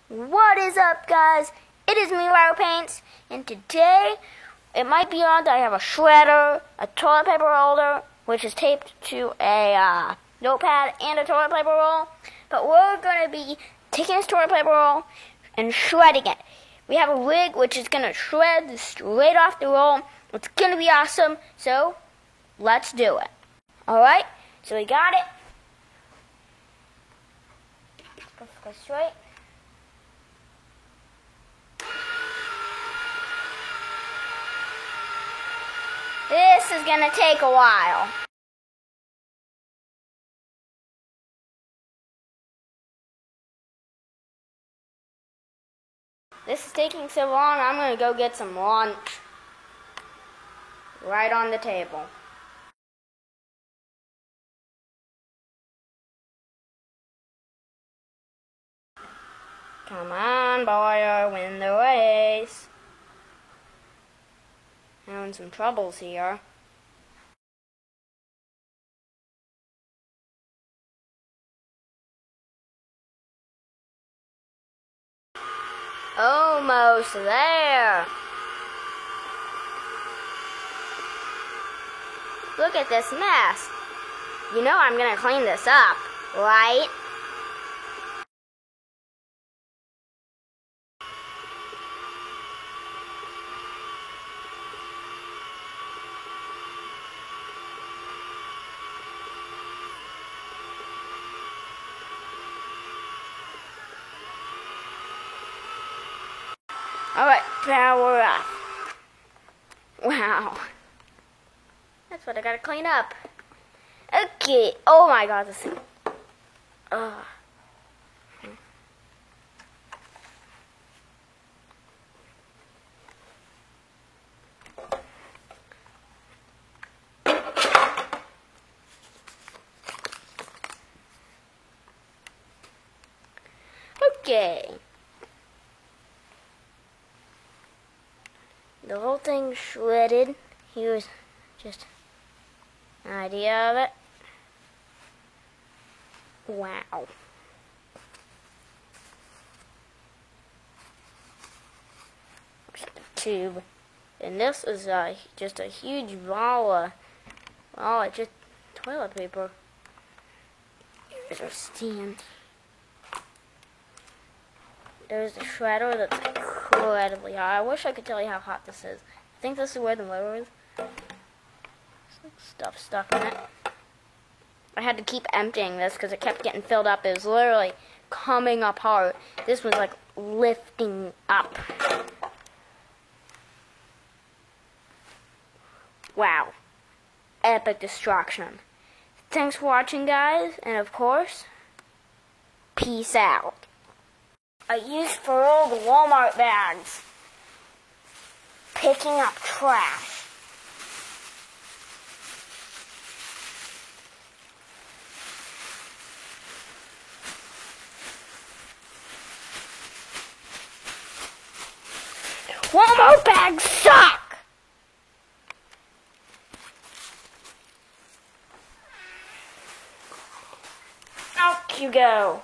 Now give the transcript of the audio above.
What is up, guys? It is me, Lyro Paints, and today it might be on that I have a shredder, a toilet paper holder, which is taped to a notepad, and a toilet paper roll. But we're going to be taking this toilet paper roll and shredding it. We have a rig which is going to shred straight off the roll. It's going to be awesome, so let's do it. Alright, so we got it. Let's go straight. This is going to take a while. This is taking so long, I'm going to go get some lunch. Right on the table. Come on, boy, win the race. Having some troubles here. Almost there. Look at this mess. You know I'm gonna clean this up, right? Alright, power up. Wow. That's what I gotta clean up. Okay. Oh my god, this thing. Okay. The whole thing shredded. Here's just an idea of it. Wow. Just a tube. And this is just a huge ball of just toilet paper. Here's our stand. There's the shredder that's incredibly hot. I wish I could tell you how hot this is. I think this is where the motor is. There's like stuff stuck in it. I had to keep emptying this because it kept getting filled up. It was literally coming apart. This was like lifting up. Wow. Epic destruction. Thanks for watching, guys. And of course, peace out. I used for old Walmart bags. Picking up trash. Walmart bags suck! Out you go.